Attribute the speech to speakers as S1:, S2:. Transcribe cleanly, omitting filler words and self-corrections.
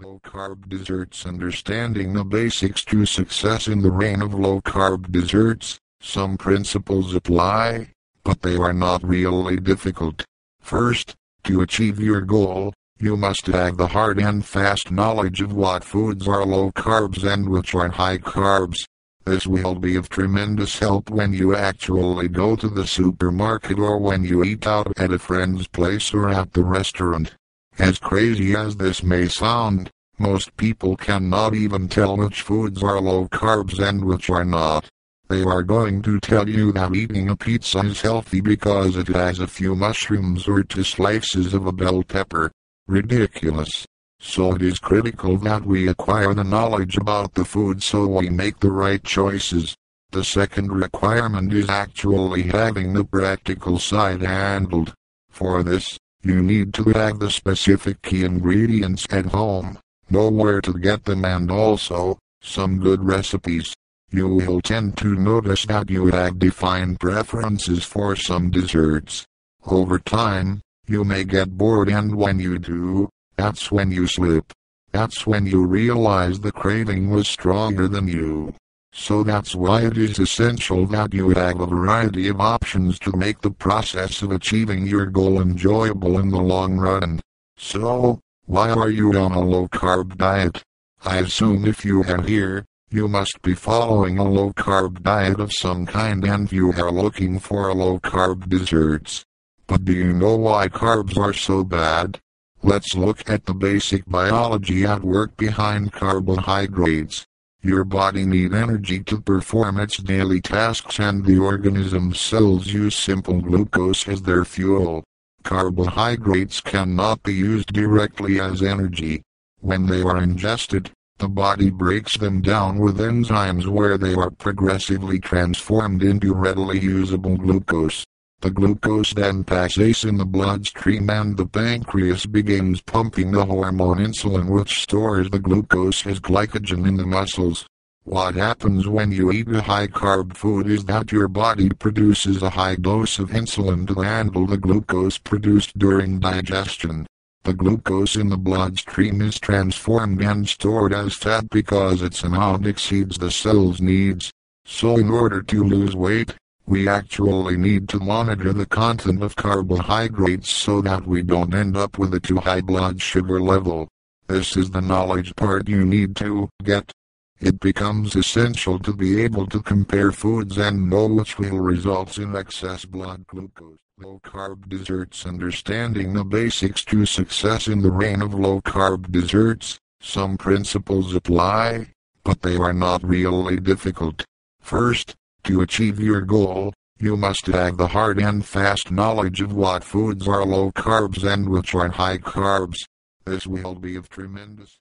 S1: Low-carb desserts. Understanding the basics to success in the reign of low-carb desserts. Some principles apply, but they are not really difficult. First, to achieve your goal, you must have the hard and fast knowledge of what foods are low carbs and which are high carbs. This will be of tremendous help when you actually go to the supermarket or when you eat out at a friend's place or at the restaurant. As crazy as this may sound, most people cannot even tell which foods are low carbs and which are not. They are going to tell you that eating a pizza is healthy because it has a few mushrooms or 2 slices of a bell pepper. Ridiculous. So it is critical that we acquire the knowledge about the food so we make the right choices. The second requirement is actually having the practical side handled. For this, you need to have the specific key ingredients at home, know where to get them, and also some good recipes. You will tend to notice that you have defined preferences for some desserts. Over time, you may get bored, and when you do, that's when you slip. That's when you realize the craving was stronger than you. So that's why it is essential that you have a variety of options to make the process of achieving your goal enjoyable in the long run. So, why are you on a low-carb diet? I assume if you are here, you must be following a low-carb diet of some kind and you are looking for low-carb desserts. But do you know why carbs are so bad? Let's look at the basic biology at work behind carbohydrates. Your body needs energy to perform its daily tasks, and the organism's cells use simple glucose as their fuel. Carbohydrates cannot be used directly as energy. When they are ingested, the body breaks them down with enzymes where they are progressively transformed into readily usable glucose. The glucose then passes in the bloodstream and the pancreas begins pumping the hormone insulin, which stores the glucose as glycogen in the muscles. What happens when you eat a high-carb food is that your body produces a high dose of insulin to handle the glucose produced during digestion. The glucose in the bloodstream is transformed and stored as fat because its amount exceeds the cell's needs. So in order to lose weight, we actually need to monitor the content of carbohydrates so that we don't end up with a too high blood sugar level. This is the knowledge part you need to get. It becomes essential to be able to compare foods and know which will result in excess blood glucose. Low-carb desserts. Understanding the basics to success in the reign of low-carb desserts. Some principles apply, but they are not really difficult. First, to achieve your goal, you must have the hard and fast knowledge of what foods are low carbs and which are high carbs. This will be of tremendous